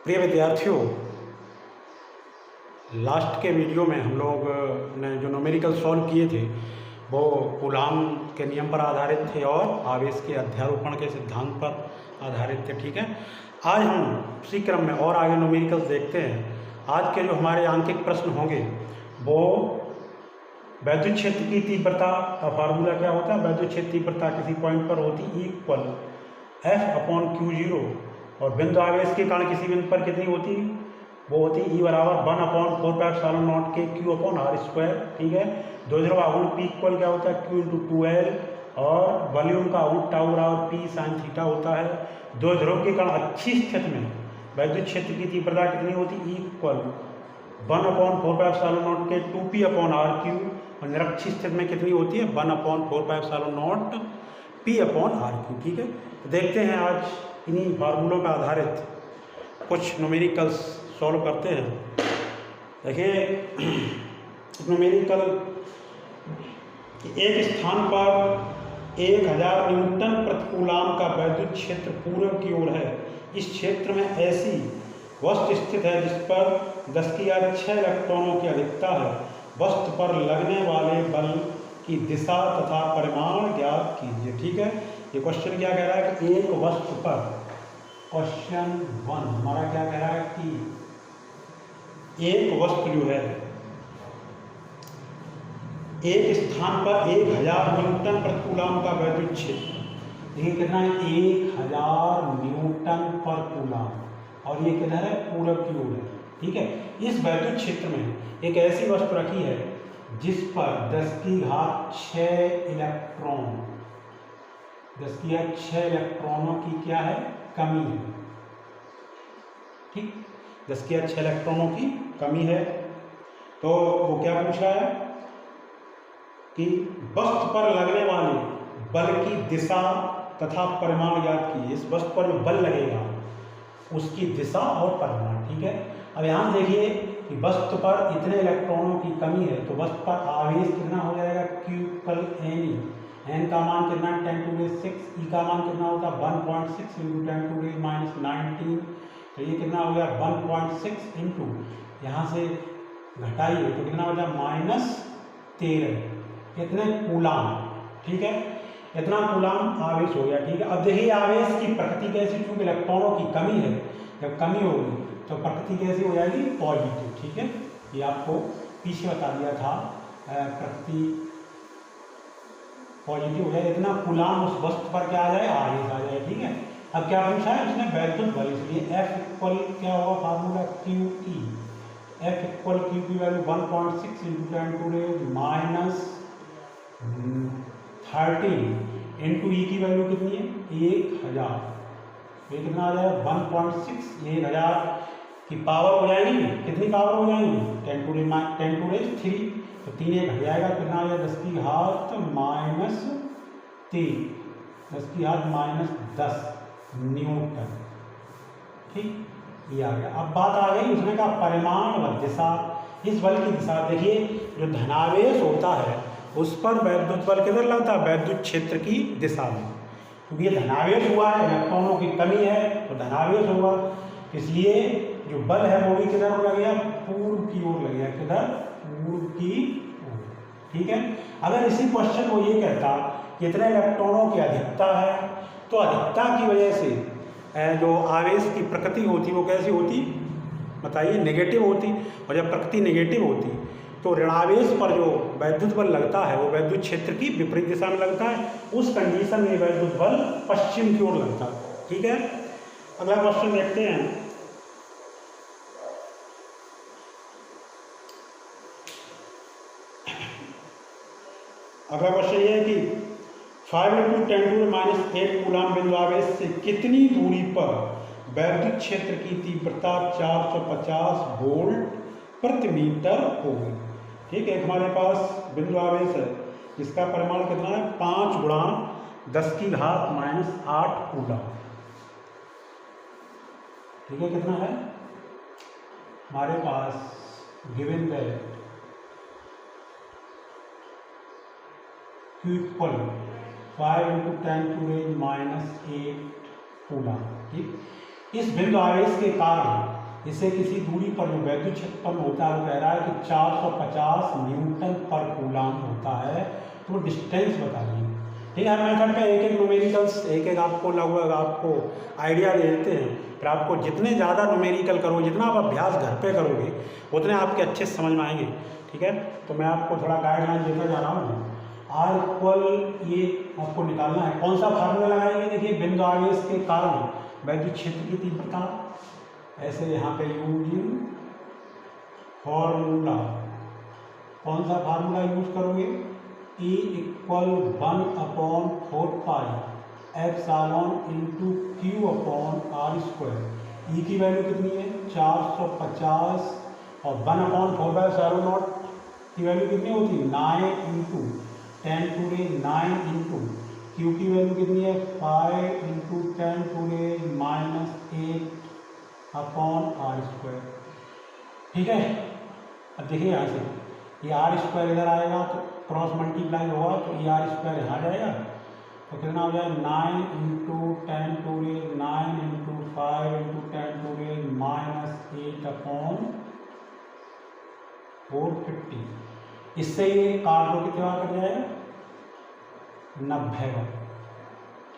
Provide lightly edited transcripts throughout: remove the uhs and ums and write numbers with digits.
प्रिय विद्यार्थियों, लास्ट के वीडियो में हम लोग ने जो न्यूमेरिकल सॉल्व किए थे वो कूलाम के नियम पर आधारित थे और आवेश के अध्यारोपण के सिद्धांत पर आधारित थे। ठीक है, आज हम उसी क्रम में और आगे न्यूमेरिकल्स देखते हैं। आज के जो हमारे आंकिक प्रश्न होंगे वो वैद्युत क्षेत्र की तीव्रता का फार्मूला क्या होता है। वैद्युत क्षेत्र तीव्रता किसी पॉइंट पर होती इक्वल F/Q0 और बिंदु आवेश के कारण किसी बिंदु पर कितनी होती, वो होती E बराबर 1/4πε0 के Q/r²। ठीक है, दो ध्रुव आघूर्ण P इक्वल क्या होता है Q×2L और वॉल्यूम का आघूर्ण टाउ बराबर P sin थीटा होता है। दो ध्रुव के कारण अच्छी स्थिति में वैद्युत क्षेत्र की तीव्रता कितनी होती इक्वल 1/4πε0 के 2P/r³ और निरक्षी स्थिति में कितनी होती है 1/4πε0 P/r³। ठीक है, तो देखते हैं आज इन्हीं फार्मूलों पर आधारित कुछ न्यूमेरिकल्स सॉल्व करते हैं। देखिए, न्यूमेरिकल एक स्थान पर 1000 न्यूटन प्रति कूलाम का वैद्युत क्षेत्र पूरब की ओर है। इस क्षेत्र में ऐसी वस्तु स्थित है जिस पर 10⁶ इलेक्ट्रॉनों की अधिकता है। वस्तु पर लगने वाले बल की दिशा तथा परिमाण ज्ञात कीजिए। ठीक है, ये क्वेश्चन क्या कह रहा है कि एक वस्तु पर, क्वेश्चन 1 हमारा क्या कह रहा है कि एक वस्तु जो है एक स्थान पर 1000 न्यूटन प्रति कूलाम का वैद्युत क्षेत्र, देखिए कितना है 1000 न्यूटन पर कूलाम और ये किधर है पूरब की ओर है। ठीक है, इस वैद्युत क्षेत्र में एक ऐसी वस्तु रखी है जिस पर 10⁶ इलेक्ट्रॉन 10⁶ इलेक्ट्रॉनों की क्या है कमी है। ठीक, 10⁶ इलेक्ट्रॉनों की कमी है। तो वो क्या पूछा है कि वस्तु पर लगने वाले बल की दिशा तथा परिमाण ज्ञात कीजिए। इस वस्तु पर जो बल लगेगा उसकी दिशा और परिमाण। ठीक है, अब यहाँ देखिए कि वस्तु पर इतने इलेक्ट्रॉनों की कमी है तो वस्तु पर आवेश कितना हो जाएगा Q=Ne। n का मान कितना 10⁶, E का मान कितना होता है 1.6 × 10⁻⁻19। तो ये कितना हो गया 1.6 इंटू यहाँ से घटाइए तो कितना हो जाए -13 कितने कूलाम। ठीक है, इतना कूलाम आवेश हो गया। ठीक है, अब देखिए आवेश की प्रकृति कैसी, चूंकि इलेक्ट्रॉनों की कमी है, जब कमी होगी तो प्रकृति कैसी हो जाएगी पॉजिटिव। ठीक है, ये आपको पीछे बता दिया था, प्रकृति पॉजिटिव हो जाए, इतना कूलाम उस वस्तु पर क्या आ जाए आवेश आ जाए। ठीक है, अब क्या पूछा है उसने वैद्युत बल, इसलिए F इक्वल क्या होगा formula QE। F equal Q की वैल्यू 1.6 × 10⁻13 इंटू E की वैल्यू कितनी है 1000। ये कितना आ जाएगा 1.6, 1000 की पावर हो जाएगी, कितनी पावर हो जाएगी 10⁻³ तो 3 1 हट जाएगा, कितना आ जाएगा 10⁻³ न्यूटन। ठीक, ये आ गया। अब बात आ गई उसने कहा परिमाण व दिशा। इस बल की दिशा देखिए, जो धनावेश होता है उस पर वैद्युत बल किधर लगता है वैद्युत क्षेत्र की दिशा में, क्योंकि ये धनावेश हुआ है, इलेक्ट्रॉनों की कमी है तो धनावेश होगा, इसलिए जो बल है वो भी किधर लग गया पूर्व की ओर लग गया, किधर पूर्व की ओर। ठीक है, अगर इसी क्वेश्चन को ये कहता कितने इलेक्ट्रॉनों की अधिकता है तो अधिकता की वजह से जो आवेश की प्रकृति होती वो कैसी होती बताइए नेगेटिव होती, और जब प्रकृति नेगेटिव होती तो ऋणावेश पर जो वैद्युत बल लगता है वो वैद्युत क्षेत्र की विपरीत दिशा में लगता है। उस कंडीशन में वैद्युत बल पश्चिम की ओर लगता है। ठीक है, अगला क्वेश्चन देखते हैं। अगला क्वेश्चन ये है कि 5 × 10⁻⁸ कूलाम बिंदु आवेश से कितनी दूरी पर वैद्युत क्षेत्र की तीव्रता 450 वोल्ट प्रति मीटर होगी। ठीक है, हमारे पास बिंदु आवेश है जिसका परिमाण कितना है 5 × 10⁻⁸ कूलाम। ठीक है, कितना है हमारे पास given that Q equal 5 × 10⁻⁸ coulomb. ठीक, इस बिंदु आवेश के कारण इसे किसी दूरी पर जो वैद्युत क्षेत्र उत्पन्न होता है वो कह रहा है कि 450 न्यूटन पर कूलाम होता है। तो डिस्टेंस बताइए। ठीक है, हर मेथड पे एक एक न्यूमेरिकल्स एक एक आपको लगभग आपको आइडिया दे देते हैं। फिर आपको जितने ज़्यादा न्यूमेरिकल करोगे, जितना आप अभ्यास घर पे करोगे, उतने आपके अच्छे से समझ में आएंगे। ठीक है, तो मैं आपको थोड़ा गाइडलाइन देता जा रहा हूँ। आर इक्वल ये आपको निकालना है। कौन सा फार्मूला लगाएंगे? देखिए, बिंदु आवेश के कारण वैद्युत क्षेत्र की तीव्रता, ऐसे यहाँ पे यूजिंग फॉर्मूला, कौन सा फार्मूला यूज करोगे? E equal 1/4 pi epsilon into q upon r square. E की वैल्यू कितनी है? 450 और 1/4 बाय एप्सिलॉन नॉट की वैल्यू कितनी होती है? 9 इंटू 10⁻⁹ इंटू क्यू की वैल्यू कितनी है? 5 इंटू 10⁻⁻8 अपॉन आर स्क्वायर। ठीक है, अब देखिए यहाँ से ये आर स्क्वायर इधर आएगा तो क्रॉस मल्टीप्लाई होगा तो ये आर स्क्वायर यहाँ जाएगा तो कितना हो जाएगा? 9 इंटू 10⁻⁹ इंटू 5 इंटू 10⁻⁻8 अपॉन 450। इससे ये काट दो कितना कर जाएगा? 90।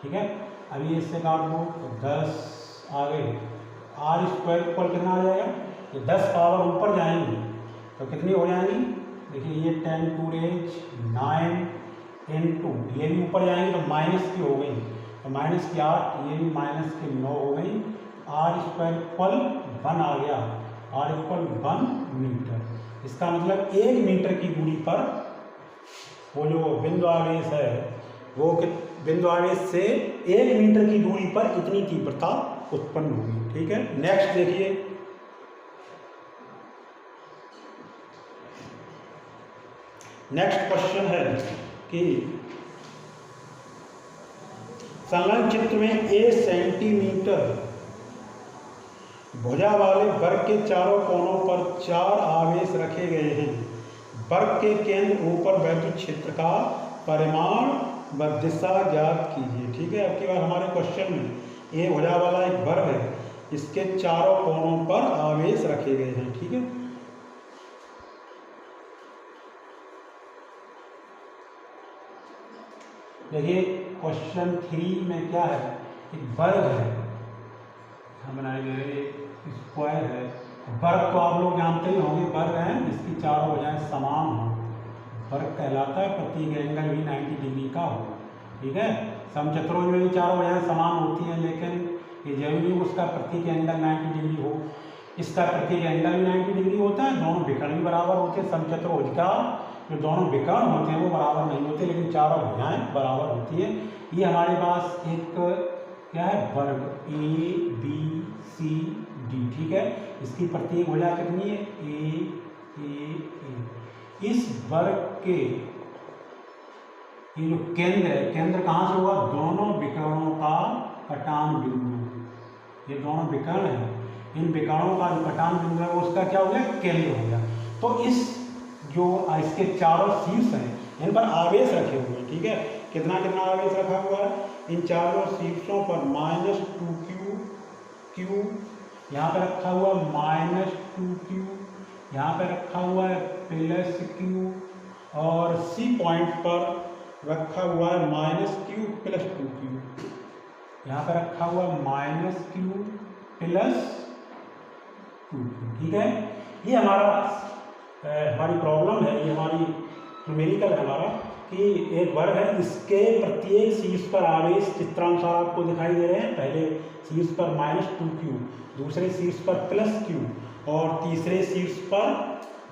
ठीक है, अभी इससे काट दो तो 10 आ गए। आर स्क्वायर इक्वल कितना आ जाएगा? ये 10 पावर ऊपर जाएंगी तो कितनी हो जाएंगी? देखिए ये 10⁻⁹ इंटू ये भी ऊपर जाएंगे तो माइनस की हो गई तो माइनस की 8, ये भी माइनस की 9 हो गई। आर स्क्वायर इक्वल 1 आ गया। R equal 1 metre. इसका मतलब 1 मीटर की दूरी पर वो जो बिंदु आवेश है वो बिंदु आवेश से 1 मीटर की दूरी पर इतनी तीव्रता उत्पन्न होगी। ठीक है, नेक्स्ट देखिए। नेक्स्ट क्वेश्चन है कि संलग्न चित्र में ए सेंटीमीटर भुजा वाले वर्ग के चारों कोनों पर 4 आवेश रखे गए हैं। वर्ग के केंद्र ऊपर वैद्युत क्षेत्र का परिमाण व दिशा ज्ञात कीजिए। ठीक है, अब की बार हमारे क्वेश्चन में ए भुजा वाला एक वर्ग है, इसके चारों कोनों पर आवेश रखे गए हैं। ठीक है, देखिए क्वेश्चन 3 में क्या है? एक वर्ग है, हम बनाएंगे स्क्वायर है। वर्ग तो आप लोग जानते ही होंगे, वर्ग है जिसकी चारों भुजाएं समान हो। वर्ग कहलाता है प्रत्येक एंगल भी 90 डिग्री का हो। ठीक है, समचतुर्भुज में भी चारों भुजाएं समान होती हैं, लेकिन ये जरूरी है उसका प्रत्येक एंगल 90 डिग्री हो। इसका प्रत्येक एंगल भी 90 डिग्री होता है, दोनों विकर्ण भी बराबर होते हैं। समचतुर्भुज का जो दोनों विकर्ण होते हैं वो बराबर नहीं होते, लेकिन चारों भुजाएं बराबर होती है। ये हमारे पास एक क्या है? वर्ग ए बी सी डी। ठीक है, इसकी प्रत्येक भुजा कितनी है? ए। इस वर्ग के ये जो केंद्र है, केंद्र कहाँ से हुआ? दोनों विकर्णों का कटान बिंदु। ये दोनों विकर्ण है, इन विकर्णों का जो कटान बिंदु है वो उसका क्या हो गया? केंद्र हो गया। तो इस जो इसके चारों शीर्ष हैं इन पर आवेश रखे हुए हैं। ठीक है, कितना कितना आवेश रखा हुआ है? इन चारों शीर्षों पर -2q यहाँ पे रखा हुआ, -2q यहाँ पे रखा हुआ है, +q और सी पॉइंट पर रखा हुआ है -q + 2q। यहाँ पे रखा हुआ -q + 2q। ठीक है, ये हमारी प्रॉब्लम है, ये हमारी न्यूमेरिकल है हमारा कि एक वर्ग है, इसके प्रत्येक शीर्ष पर आवेश चित्रानुसार आपको दिखाई दे रहे हैं। पहले शीर्ष पर -2q, दूसरे शीर्ष पर +q और तीसरे शीर्ष पर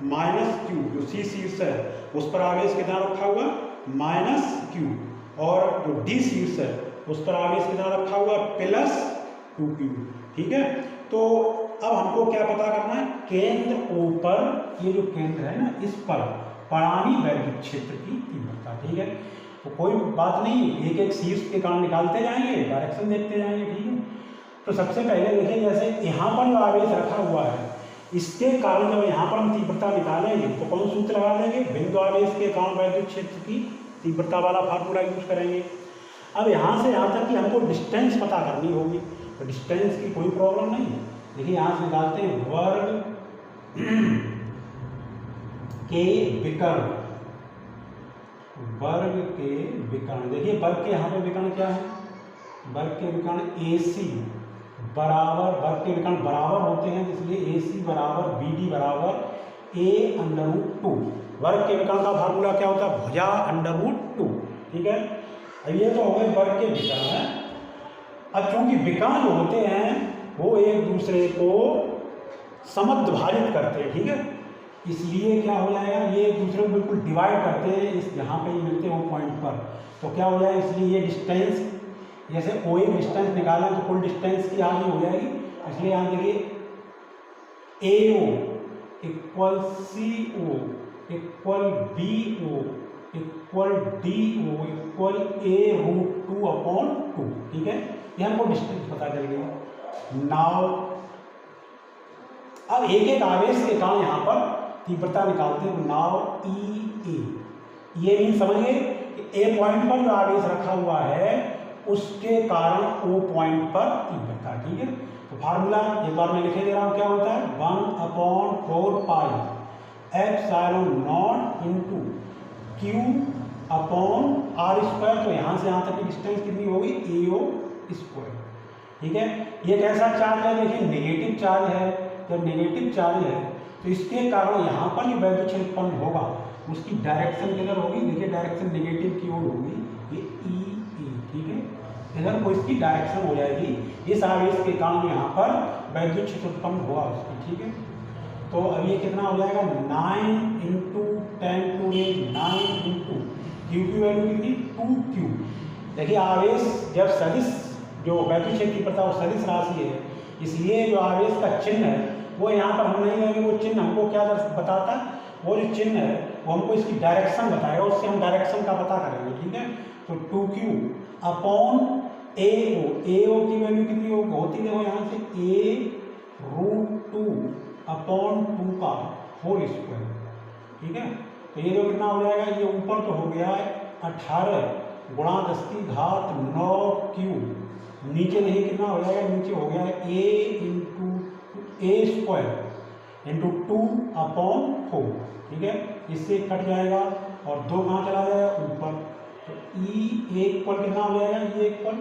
-q। जो सी शीर्ष है उस पर आवेश कितना रखा हुआ? -q। और जो डी शीर्ष है उस पर आवेश कितना रखा हुआ? +2q। ठीक है, तो अब हमको क्या पता करना है? केंद्र ऊपर, ये जो केंद्र है ना, इस पर परिणामी वैद्युत क्षेत्र की तीव्रता। ठीक है, तो कोई बात नहीं, एक एक शीर्ष के कारण निकालते जाएंगे, डायरेक्शन देखते जाएंगे। ठीक है, तो सबसे पहले देखिए, जैसे यहाँ पर जो आवेश रखा हुआ है इसके कारण जब यहाँ पर हम तीव्रता निकालेंगे तो कौन सूत्र लगा देंगे? बिंदु आवेश के कारण वैद्युत क्षेत्र की तीव्रता वाला फार्मूला यूज करेंगे। अब यहाँ से यहाँ तक कि हमको डिस्टेंस पता करनी होगी, तो डिस्टेंस की कोई प्रॉब्लम नहीं है। देखिए यहाँ से निकालते हैं वर्ग के विकर्ण, वर्ग के विकर्ण। देखिए वर्ग के यहाँ पे विकर्ण क्या है, वर्ग के विकर्ण AC बराबर, वर्ग के विकर्ण बराबर होते हैं, इसलिए AC बराबर BD बराबर A√2। वर्ग के विकर्ण का फार्मूला क्या होता है, भुजा √2। ठीक है, अब ये तो हो गए वर्ग के विकर्ण है। अब चूंकि विकर्ण होते हैं वो एक दूसरे को समद्विभाजित करते हैं, ठीक है, इसलिए क्या हो जाएगा, ये एक दूसरे को बिल्कुल डिवाइड करते हैं, इस जहाँ पे मिलते हैं वो पॉइंट पर, तो क्या हो जाएगा, इसलिए ये डिस्टेंस, जैसे OA डिस्टेंस निकाला तो कुल डिस्टेंस की आगे हो जाएगी, इसलिए यहाँ देखिए AO equal CO equal BO equal DO equal A√2/2। ठीक है, ये हमको डिस्टेंस पता चल गया। नाउ अब एक एक आवेश के कारण यहाँ पर तीव्रता निकालते हैं। नाउ EA, ये मीन समझिए कि A पॉइंट पर जो आवेश रखा हुआ है उसके कारण O पॉइंट पर तीव्रता। ठीक है, तो फार्मूला एक बार मैं लिखे दे रहा हूँ, क्या होता है 1/4 पाई ε0 इंटू Q/r²। तो यहाँ से यहाँ तक की डिस्टेंस कितनी होगी, AO²। ठीक है, ये कैसा चार्ज है, देखिए नेगेटिव चार्ज है। जब नेगेटिव चार्ज है तो इसके कारण यहाँ पर जो वैद्युत क्षेत्र उत्पन्न होगा उसकी डायरेक्शन किधर होगी, देखिए डायरेक्शन नेगेटिव की ओर होगी, ये EE। ठीक है, इधर को इसकी डायरेक्शन हो जाएगी, इस आवेश के कारण यहाँ पर वैद्युत क्षेत्र उत्पन्न होगा उसकी। ठीक है, तो अब ये कितना हो जाएगा 9 × 10⁻9 इंटू Q की वैल्यू कितनी 2Q। देखिए आवेश जब सदिश, जो वैद्युत क्षेत्र की प्रता सदिश राशि है, इसलिए जो आवेश का चिन्ह है वो यहाँ पर हम नहीं लेंगे, वो चिन्ह हमको क्या बताता है, वो जो चिन्ह है वो हमको इसकी डायरेक्शन बताएगा, उससे हम डायरेक्शन का पता करेंगे। ठीक है, तो 2Q/AO, AO की वैल्यू कितनी होती है, वो यहाँ से A√2/2 का होल स्क्वायर। ठीक है, तो ये जो कितना हो जाएगा, ये ऊपर तो हो गया 18 × 10⁻9Q, नीचे नहीं कितना हो जाएगा, नीचे हो गया A² इंटू 2/4। ठीक है, इससे कट जाएगा और 2 कहाँ चला जाएगा, ऊपर, तो E इक्वल कितना हो जाएगा, ये इक्वल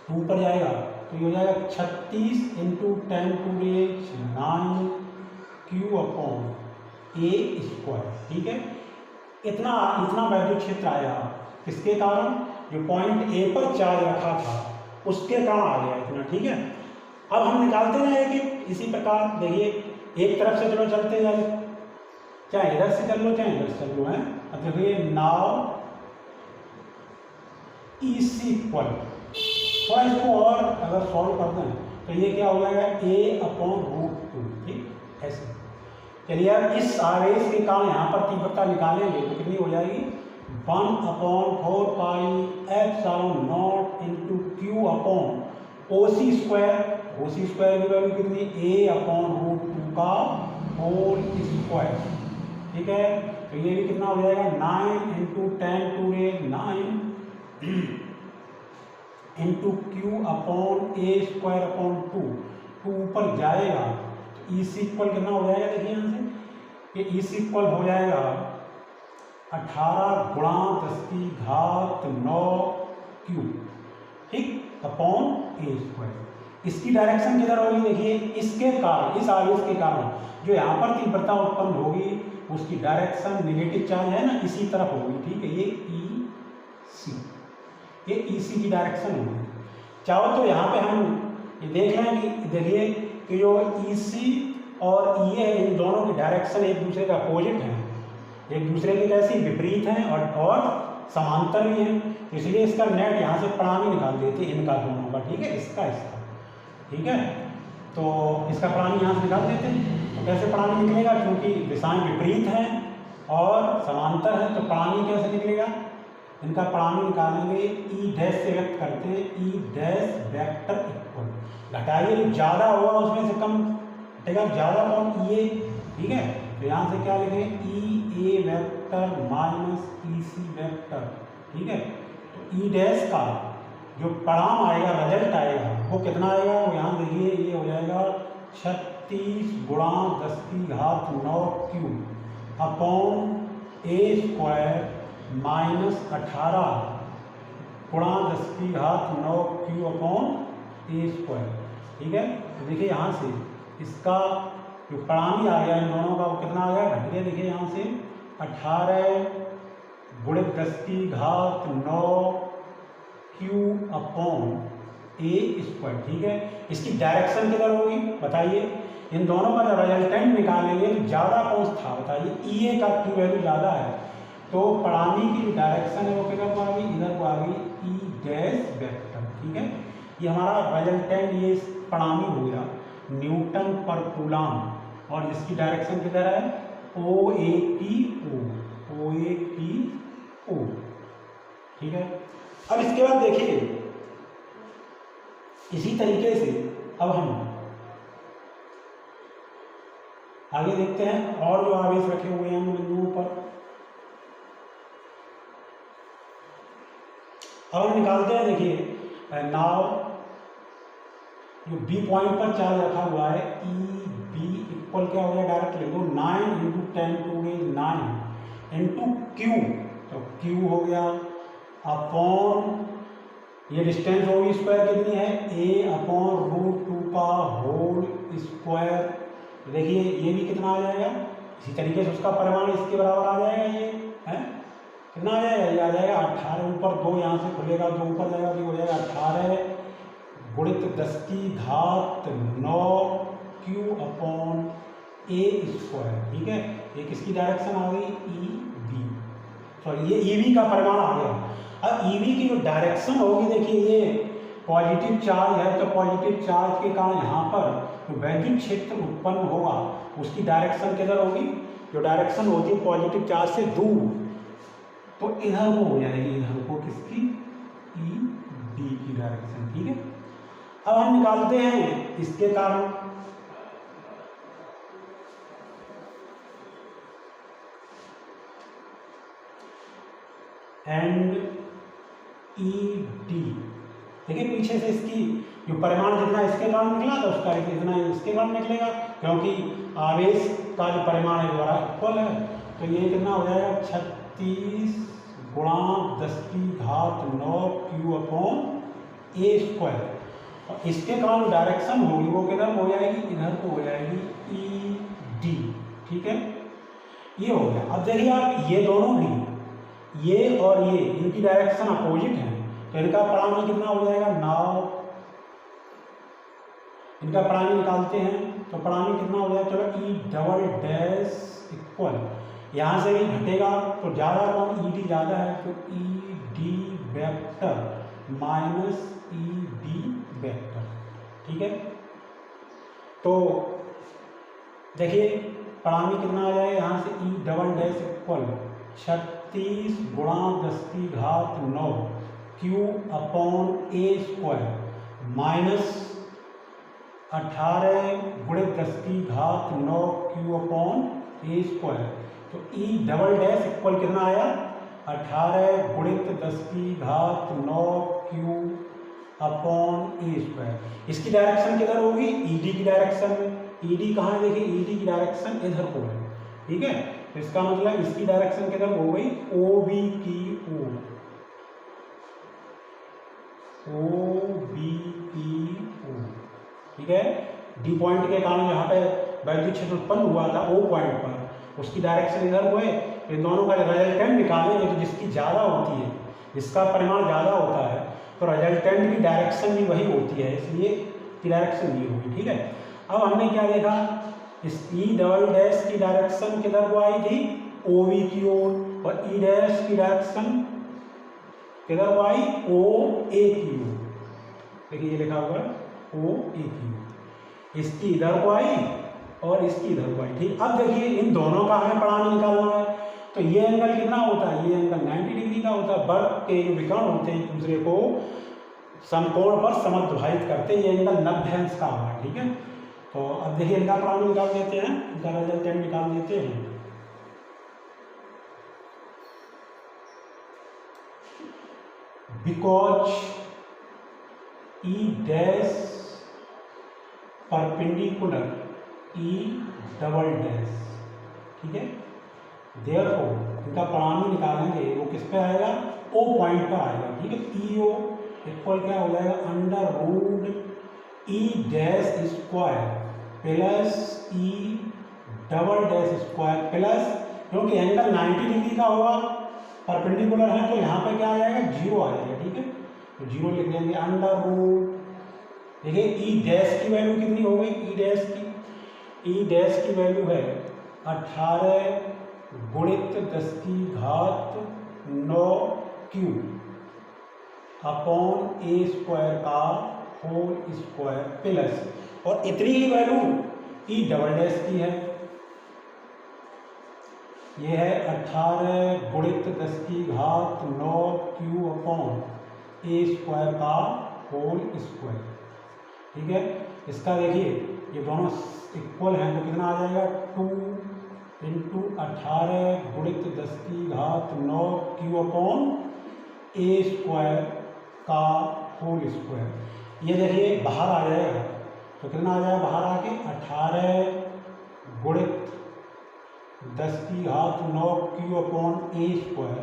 2 पर जाएगा, तो ये हो जाएगा 36 × 10⁻9 Q/A²। ठीक है, इतना वैद्युत क्षेत्र आया, किसके कारण, जो पॉइंट A पर चार्ज रखा था उसके कारण आ गया इतना। ठीक है, अब हम निकालते हैं कि इसी प्रकार देखिए एक तरफ से चलो चलते जाए, चाहे इधर से चल लो चाहे इधर से चल लो है। अब देखिए नाउ EC इक्वल, थोड़ा इसको और अगर सॉल्व कर दें तो ये क्या हो जाएगा A/√2। ठीक, ऐसे चलिए अब इस आवेश के कारण यहाँ पर तीव्रता निकालेंगे तो कितनी हो जाएगी 1/4 पाई ε0 इंटू Q/OC²। OC² की वैल्यू कितनी A/√2 का होल स्क्वायर। ठीक है, तो ये भी कितना हो जाएगा 9 × 10⁻9 इंटू Q/A²/2। 2 ऊपर जाएगा तो EC इक्वल कितना हो जाएगा, देखिए यहाँ से ये EC इक्वल हो जाएगा 18 × 10⁻9Q। ठीक, /A²। इसकी डायरेक्शन किधर होगी, देखिए इसके कारण, इस आवेश के कारण जो यहाँ पर तीव्रता उत्पन्न होगी उसकी डायरेक्शन नेगेटिव चार्ज है ना, इसी तरफ होगी। ठीक है, ये EC, ये EC की डायरेक्शन होगी। चाहो तो यहाँ पे हम ये देख लें कि देखिए कि जो EC और EA है, इन दोनों की डायरेक्शन एक दूसरे का अपोजिट है, एक दूसरे के कैसी विपरीत हैं और समांतर भी हैं, तो इसलिए इसका नेट यहाँ से प्रणामी निकाल देते हैं इनका दोनों का। ठीक है, इसका ठीक है, तो इसका प्रणामी यहाँ से निकाल देते हैं। तो कैसे प्रणामी निकलेगा, क्योंकि दिशाएं विपरीत हैं और समांतर है, तो प्रणामी कैसे निकलेगा, इनका प्रणामी निकालेंगे E' से व्यक्त करते हैं, E' वेक्टर इक्वल, घटाइए जो ज़्यादा होगा उसमें से कम घटेगा, ज़्यादा कौन EA। ठीक है, तो यहाँ से क्या लिखें EA vector minus EC vector. ठीक है, तो E' का जो परिणाम आएगा, रिजल्ट आएगा, वो कितना आएगा? वो यहाँ देखिए, ये हो जाएगा 36 गुणा 10 की घात 9 क्यूब अपॉन ए स्क्वायर माइनस 18 गुणा 10 की घात 9 क्यूब अपॉन ए स्क्वायर। ठीक है, तो देखिए यहाँ से इसका जो परिणाम आ गया इन दोनों का, वो कितना आ गया? घट गया। देखिए यहाँ से 18 गुणित 10 की घात 9 क्यूब अपॉन ए स्क्वायर। ठीक है, इसकी डायरेक्शन किधर होगी बताइए? इन दोनों का जब रिजल्टेंट निकालेंगे तो ज़्यादा कौन था बताइए? ई ए का की वैल्यू ज़्यादा है, तो परिणामी की जो डायरेक्शन है वो किधर को आ गई? इधर को आ गई, ई डैश वेक्टर। ठीक है, ये हमारा रिजल्टेंट, ये परिणामी हो गया न्यूटन पर कूलम, और इसकी डायरेक्शन किधर है? O A P O, O A P O. ठीक है, अब इसके बाद देखिए इसी तरीके से अब हम आगे देखते हैं और जो आवेश रखे हुए हैं बिंदुओं पर। अब हम निकालते हैं, देखिए नाव जो बी पॉइंट पर चार्ज रखा हुआ है, ई बी इक्वल क्या हो गया? डायरेक्ट लिख दो 9 × 10⁻⁹ इंटू क्यू, तो क्यू हो गया अपॉन ये डिस्टेंस होगी स्क्वायर कितनी है? ए अपॉन √2 का होल स्क्वायर। देखिए ये भी कितना आ जाएगा? इसी तरीके से उसका परिमाण इसके बराबर आ जाएगा। ये है कितना आ जाएगा? ये आ जाएगा 18, ऊपर 2 यहाँ से खुलेगा, जो ऊपर जाएगा तो हो जाएगा 18 गुणित 10 की घात 9 क्यू अपॉन ए स्क्वायर। ठीक है, ये किसकी डायरेक्शन आ गई? ई बी, सॉरी ये ई बी का परिमाण आ गया। अब ई बी की जो डायरेक्शन होगी, देखिए ये पॉजिटिव चार्ज है, तो पॉजिटिव चार्ज के कारण यहाँ पर जो वैद्युत क्षेत्र उत्पन्न होगा उसकी डायरेक्शन किधर होगी? जो डायरेक्शन होती है पॉजिटिव चार्ज से दूर, तो इधर को हो जाएगी, इधर को किसकी? ई बी की डायरेक्शन। ठीक है, अब हम निकालते हैं इसके कारण। एंड ई डी, देखिए पीछे से इसकी जो परिमाण जितना इसके कारण निकला था उसका इतना इसके कारण निकलेगा, क्योंकि आवेश का जो परिमाण है द्वारा इक्वल है। तो ये कितना हो जाएगा? 36 गुणा 10 की घात 9 क्यू अपॉन ए स्क्वायर, और इसके कारण डायरेक्शन होगी वो किधर हो जाएगी? इधर को हो जाएगी, ई डी। ठीक है, ये हो गया। अब देखिए आप ये दोनों भी, ये और ये, इनकी डायरेक्शन अपोजिट है, तो इनका परिमाण कितना हो जाएगा? 9। इनका परिमाण निकालते हैं तो परिमाण कितना हो जाएगा? चलो ई डबल डैश इक्वल, यहाँ से भी घटेगा तो ज़्यादा कौन? ई डी ज़्यादा है, तो E D vector minus E D vector. ठीक है, तो देखिए परिमाण कितना आ जाएगा? यहाँ से ई डबल डैश इक्वल 36 गुणा 10 की घात 9 क्यू अपॉन ए स्क्वायर माइनस 18 गुणित 10 की घात 9 क्यू अपॉन ए स्क्वायर। तो ई डबल डैश इक्वल कितना आया? 18 गुणित 10 की घात 9 क्यू अपॉन ए स्क्वायर। इसकी डायरेक्शन किधर होगी? ई डी की डायरेक्शन में। ई डी कहाँ है? देखिए ई डी की डायरेक्शन इधर को है। ठीक है, तो इसका मतलब इसकी डायरेक्शन किधर हो गई? ओ बी की ओर, ओ बी की ओर। ठीक है, डी पॉइंट के कारण यहाँ पे वैद्युत क्षेत्र उत्पन्न हुआ था ओ पॉइंट पर, उसकी डायरेक्शन इधर को है। इन दोनों का रिजल्टेंट निकालेंगे तो जिसकी ज़्यादा होती है, जिसका परिमाण ज़्यादा होता है, तो रिजल्टेंट की डायरेक्शन भी वही होती है, इसलिए इसकी डायरेक्शन ये होगी। ठीक है, अब हमने क्या देखा? इस ई डबल डैश की डायरेक्शन किधर को आई थी? ओ बी की ओर, और ई डैश की डायरेक्शन किधर को आई? ओ ए की ओर। देखिए ये लिखा हुआ है ओ ए की ओर, इसकी इधर को आई और इसकी इधर को आई। ठीक, अब देखिए इन दोनों का हमें परिमाण निकालना है, तो ये एंगल कितना होता है? ये एंगल 90 डिग्री का होता है। बर्फ के जो विकर्ण होते हैं एक दूसरे को समकोण पर समद्विभाजित करते हैं, ये एंगल 90 अंश का होगा। ठीक है, तो अब देखिए इनका परिमाण निकाल देते हैं, इनका रिजल्टेंट निकाल देते हैं। Because E dash perpendicular E double dash, ठीक है। देयरफॉर इनका परिणामी निकालेंगे वो किस पे आएगा, ओ पॉइंट पर आएगा, ठीक है। ई ओ इक्वल क्या हो जाएगा, under root E dash square plus E double dash square plus, क्योंकि एंगल 90 डिग्री का होगा, परपेंडिकुलर है तो यहाँ पे क्या आ जाएगा, 0 आ जाएगा, ठीक है। तो 0 लिख देंगे अंडर रूट, देखिए ई डैश की वैल्यू कितनी हो गई, ई डैश की वैल्यू है 18 गुणित 10 की घात 9 क्यूब अपॉन ए स्क्वायर का होल स्क्वायर प्लस, और इतनी ही वैल्यू ई डबल डैश की है, ये है 18 गुणित 10 की घात 9 क्यूब अपॉन ए स्क्वायर का होल स्क्वायर, ठीक है। इसका देखिए ये दोनों इक्वल हैं तो कितना आ जाएगा, 2 इंटू 18 गुणित 10 की घात 9 क्यू अपॉन ए स्क्वायर का होल स्क्वायर, ये देखिए बाहर आ जाएगा तो कितना आ जाएगा, बाहर आके 18 गुणित 10 की घात 9 क्यू अपॉन ए स्क्वायर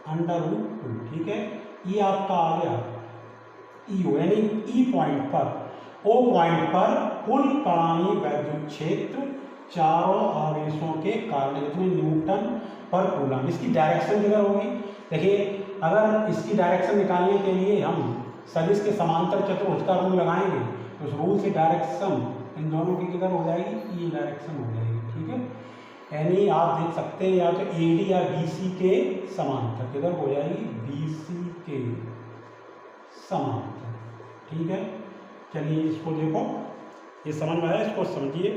अंडर रूट 2, ठीक है। ये आपका आ गया ई ओ, यानी ई पॉइंट पर, ओ पॉइंट पर कुल परिणामी वैद्युत क्षेत्र चारों आवेशों के कारण इतने न्यूटन पर कूलम। इसकी डायरेक्शन किधर होगी, देखिए अगर इसकी डायरेक्शन निकालने के लिए हम सदिश के समांतर चतुर्भुज का रूल लगाएंगे तो उस रूल से डायरेक्शन इन दोनों की किधर हो जाएगी, ई डायरेक्शन हो जाएगी, ठीक है। यानी आप देख सकते हैं या तो ए डी या बी सी के समांतर, किधर हो जाएगी, बी सी के समांतर, ठीक है। चलिए इसको देखो, ये समझ में आया, इसको समझिए।